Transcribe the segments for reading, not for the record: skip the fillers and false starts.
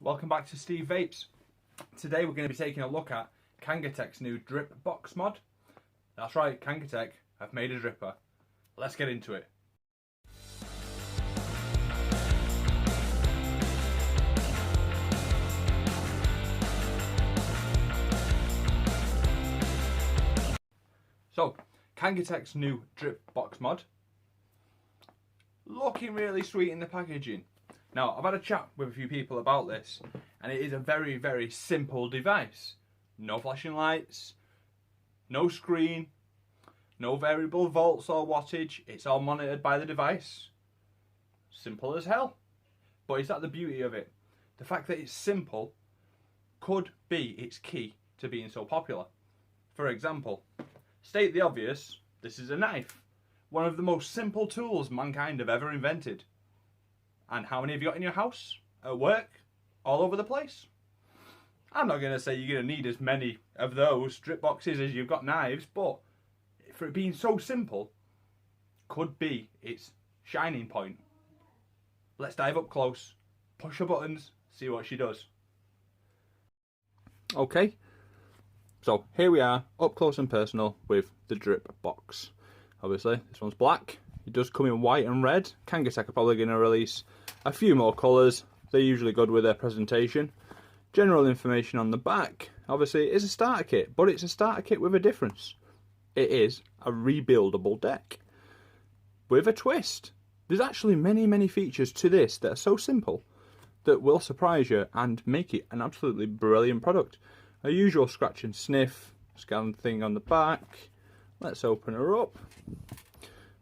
Welcome back to Steve Vapes. Today we're going to be taking a look at kangertech's new dripbox mod. That's right, Kangertech have made a dripper. Let's get into it. So, Kangertech's new dripbox mod. Looking really sweet in the packaging. Now, I've had a chat with a few people about this, and it is a very, very simple device. No flashing lights, no screen, no variable volts or wattage. It's all monitored by the device. Simple as hell. But is that the beauty of it? The fact that it's simple could be its key to being so popular. For example, state the obvious, this is a knife. One of the most simple tools mankind have ever invented. And how many have you got in your house, at work, all over the place? I'm not going to say you're going to need as many of those drip boxes as you've got knives, but for it being so simple, could be its shining point. Let's dive up close, push her buttons, see what she does. Okay, so here we are, up close and personal with the drip box. Obviously, this one's black. It does come in white and red. Kangertech are probably going to release a few more colours. They're usually good with their presentation. General information on the back. Obviously, it is a starter kit, but it's a starter kit with a difference. It is a rebuildable deck with a twist. There's actually many, many features to this that are so simple that will surprise you and make it an absolutely brilliant product. A usual scratch and sniff scan thing on the back. Let's open her up.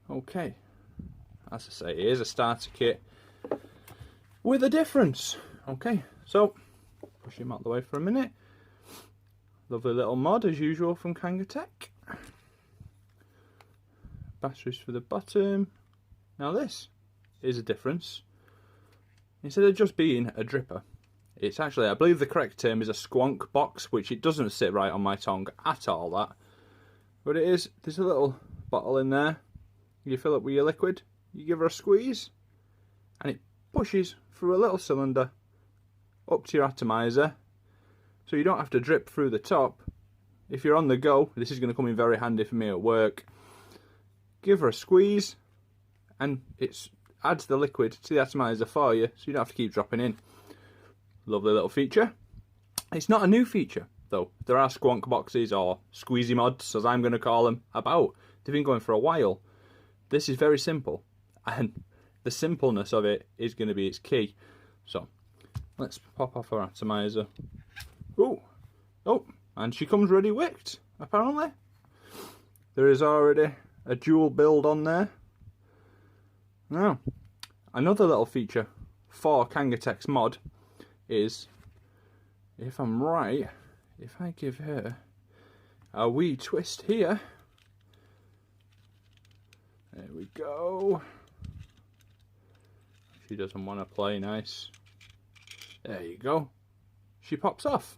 Okay, as I say, it is a starter kit with a difference. Okay, so push him out the way for a minute. Lovely little mod as usual from Kangertech. Batteries for the bottom. Now this is a difference. Instead of just being a dripper, it's actually, I believe the correct term is a squonk box, which it doesn't sit right on my tongue at all, that. But it is, there's a little bottle in there. You fill it with your liquid, you give her a squeeze, and it pushes through a little cylinder up to your atomizer, so you don't have to drip through the top. If you're on the go, this is going to come in very handy for me at work. Give her a squeeze, and it adds the liquid to the atomizer for you, so you don't have to keep dropping in. Lovely little feature. It's not a new feature, though. There are squonk boxes, or squeezy mods, as I'm going to call them, about. They've been going for a while. This is very simple, and the simpleness of it is going to be its key. So, let's pop off our atomizer. Oh, and she comes ready wicked, apparently. There is already a dual build on there. Now, another little feature for Kangertech's mod is, if I'm right, if I give her a wee twist here, there we go. She doesn't want to play nice. There you go. She pops off.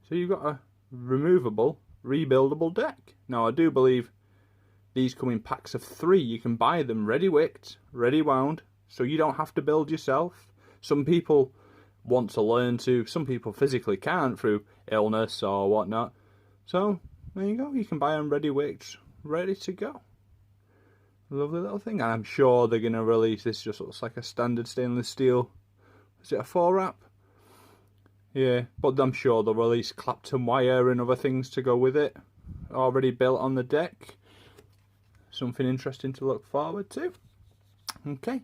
So you've got a removable, rebuildable deck. Now I do believe these come in packs of 3. You can buy them ready wicked, ready wound, so you don't have to build yourself. Some people want to learn to, some people physically can't through illness or whatnot. So there you go, you can buy them ready wicked, ready to go. Lovely little thing, and I'm sure they're going to release this. Just looks like a standard stainless steel. Is it a 4-wrap? Yeah, but I'm sure they'll release Clapton wire and other things to go with it, already built on the deck. Something interesting to look forward to. Okay,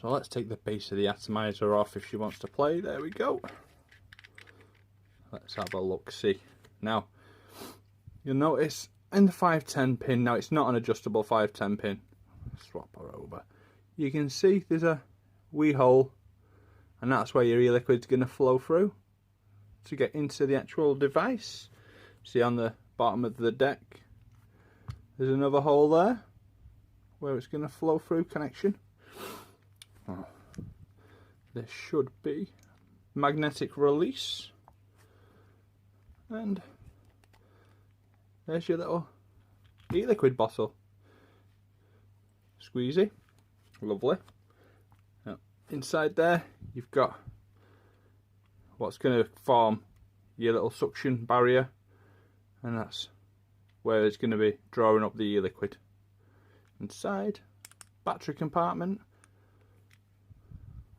so let's take the base of the atomizer off if she wants to play. There we go. Let's have a look-see. Now, you'll notice in the 510 pin, now it's not an adjustable 510 pin. Swap her over. You can see there's a wee hole, and that's where your e-liquid's going to flow through to get into the actual device. See on the bottom of the deck, there's another hole there where it's going to flow through connection. Oh, there should be magnetic release, and there's your little e-liquid bottle. Squeezy, lovely. Now, inside there you've got what's going to form your little suction barrier, and that's where it's going to be drawing up the e-liquid. Inside, battery compartment.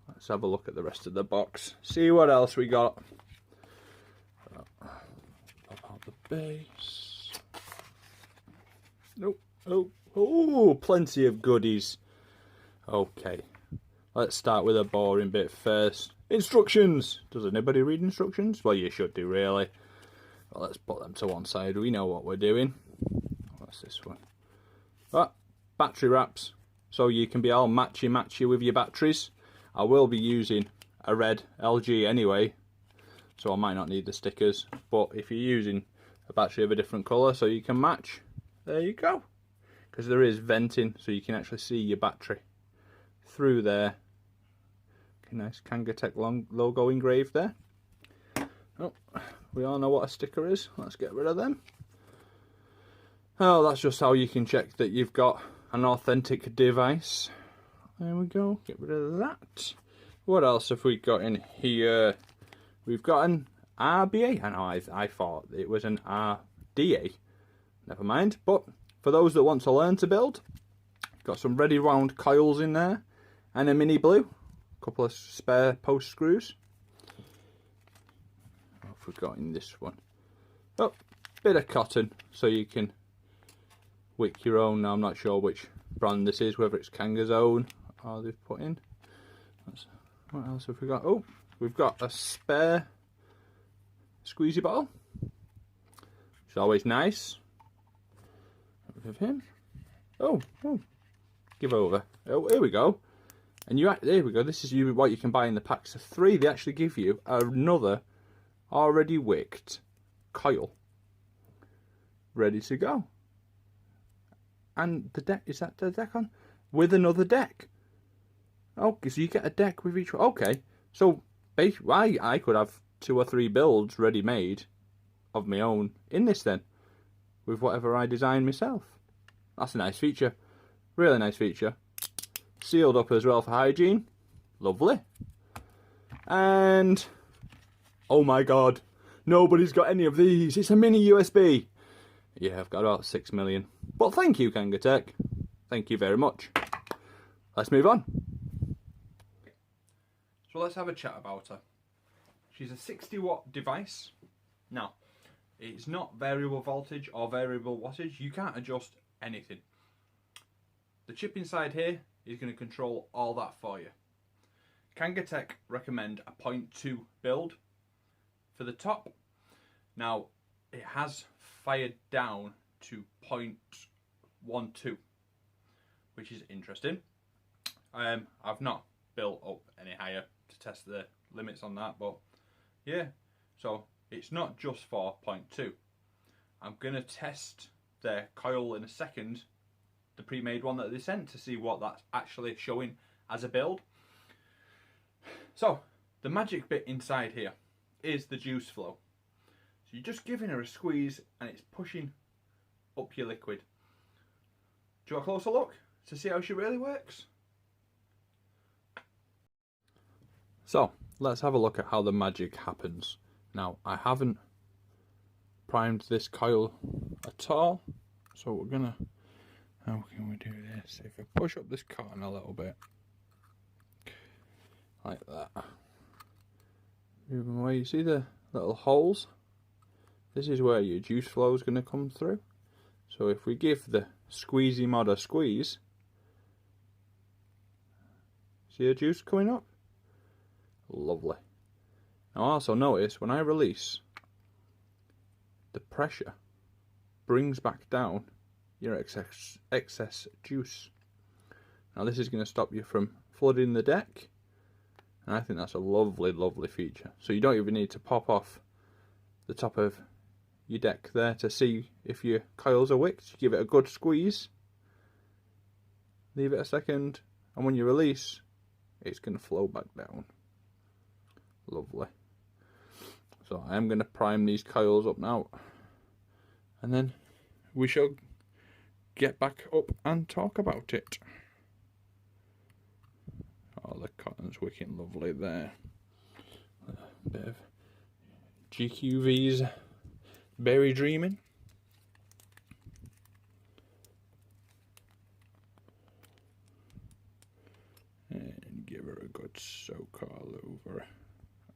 Let's have a look at the rest of the box, see what else we got. Pop out the base. Nope. Oh, plenty of goodies. Okay, let's start with a boring bit first. Instructions. Does anybody read instructions? Well, you should do, really. Well, let's put them to one side. We know what we're doing. What's this one? Ah, battery wraps. So you can be all matchy with your batteries. I will be using a red LG anyway, so I might not need the stickers. But if you're using a battery of a different colour so you can match, there you go. Because there is venting, so you can actually see your battery through there. Nice kangertech logo engraved there. Oh, we all know what a sticker is. Let's get rid of them. Oh, that's just how you can check that you've got an authentic device. There we go. Get rid of that. What else have we got in here? We've got an RBA. I know, I thought it was an RDA. Never mind. But for those that want to learn to build, got some ready wound coils in there and a mini blue. Couple of spare post screws. What have we got in this one? Oh, bit of cotton so you can wick your own. Now I'm not sure which brand this is, whether it's Kanger's own or they've put in. What else have we got? Oh, we've got a spare squeezy bottle, which is always nice. Of him. Oh, give over. Oh, here we go. And there we go. This is what you can buy in the packs of 3. They actually give you another already wicked coil ready to go. And the deck, is that the deck on? With another deck. Okay, so you get a deck with each one. Okay, so basically I could have 2 or 3 builds ready made of my own in this then, with whatever I design myself. That's a nice feature. Really nice feature. Sealed up as well for hygiene. Lovely. And oh my god, nobody's got any of these. It's a mini USB. Yeah, I've got about 6 million. But thank you, kangertech. Thank you very much. Let's move on. So let's have a chat about her. She's a 60-watt device. Now, it's not variable voltage or variable wattage. You can't adjust anything. The chip inside here is going to control all that for you. Kangertech recommend a 0.2 build for the top. Now, it has fired down to 0.12, which is interesting. I've not built up any higher to test the limits on that, but yeah, so it's not just for 0.2. I'm going to test their coil in a second, the pre-made one that they sent, to see what that's actually showing as a build. So the magic bit inside here is the juice flow. So you're just giving her a squeeze and it's pushing up your liquid. Do you want a closer look to see how she really works? So let's have a look at how the magic happens. Now, I haven't primed this coil at all, so we're gonna, how can we do this? If I push up this cotton a little bit, like that, moving away, you see the little holes? This is where your juice flow is going to come through. So if we give the squeezy mod a squeeze, see the juice coming up? Lovely. Now also notice when I release, the pressure brings back down your excess juice. Now this is going to stop you from flooding the deck, and I think that's a lovely, lovely feature. So you don't even need to pop off the top of your deck there to see if your coils are wicked. You give it a good squeeze, leave it a second, and when you release, it's going to flow back down. Lovely. So I am going to prime these coils up now, and then we shall get back up and talk about it. Oh, the cotton's That's wicked lovely there. A bit of GQV's Berry Dreaming. And give her a good soak all over.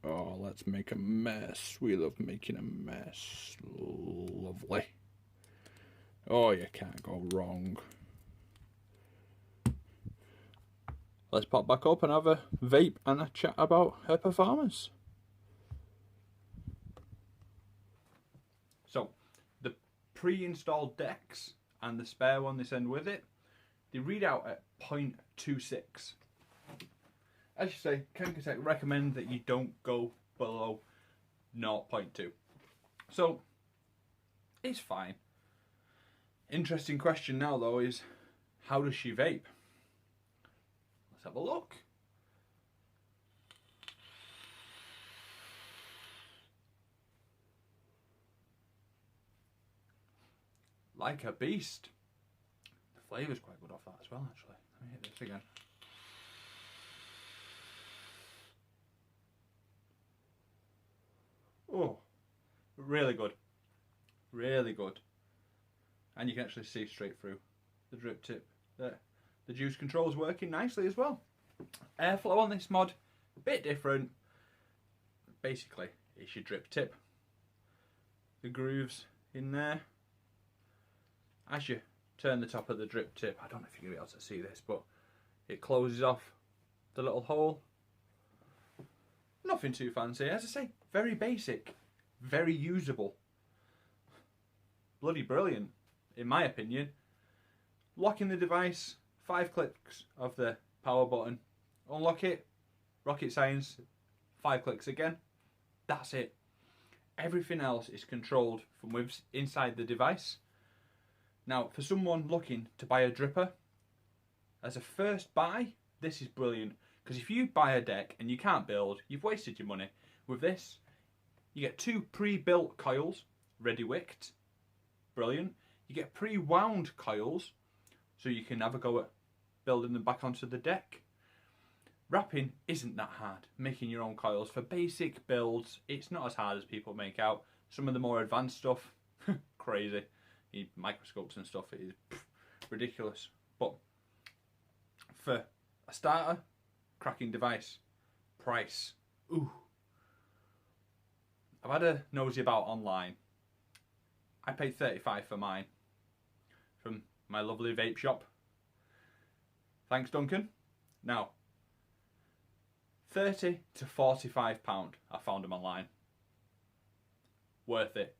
Oh, let's make a mess. We love making a mess. Lovely. Oh, you can't go wrong. Let's pop back up and have a vape and a chat about her performance. So, the pre-installed decks and the spare one they send with it, they read out at 0.26. As you say, kangertech recommend that you don't go below 0.2. So, it's fine. Interesting question now though is, how does she vape? Let's have a look. Like a beast. The flavour's quite good off that as well, actually. Let me hit this again. Oh, really good. Really good. And you can actually see straight through the drip tip there. The juice control is working nicely as well. Airflow on this mod, a bit different. Basically, it's your drip tip. The grooves in there. As you turn the top of the drip tip, I don't know if you're going to be able to see this, but it closes off the little hole. Nothing too fancy. As I say, very basic, very usable. Bloody brilliant, in my opinion. Locking the device, 5 clicks of the power button. Unlock it, rocket science, 5 clicks again. That's it. Everything else is controlled from inside the device. Now, for someone looking to buy a dripper, as a first buy, this is brilliant. Because if you buy a deck and you can't build, you've wasted your money. With this, you get 2 pre-built coils, ready wicked. Brilliant. You get pre-wound coils, so you can have a go at building them back onto the deck. Wrapping isn't that hard. Making your own coils for basic builds, it's not as hard as people make out. Some of the more advanced stuff, crazy. You need microscopes and stuff, it is ridiculous. But for a starter, cracking device. Price. Ooh. I've had a nosy about online. I paid $35 for mine from my lovely vape shop. Thanks, Duncan. Now, £30 to £45 I found them online. Worth it.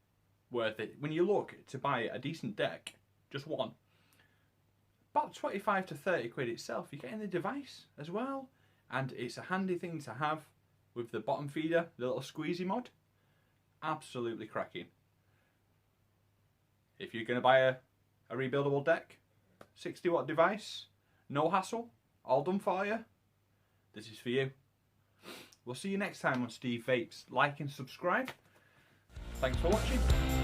Worth it. When you look to buy a decent deck, just one, about 25 to 30 quid itself, you're getting the device as well. And it's a handy thing to have with the bottom feeder, the little squeezy mod. Absolutely cracking. If you're going to buy a rebuildable deck, 60 watt device, no hassle, all done for you, this is for you. We'll see you next time on Steve Vapes. Like and subscribe. Thanks for watching.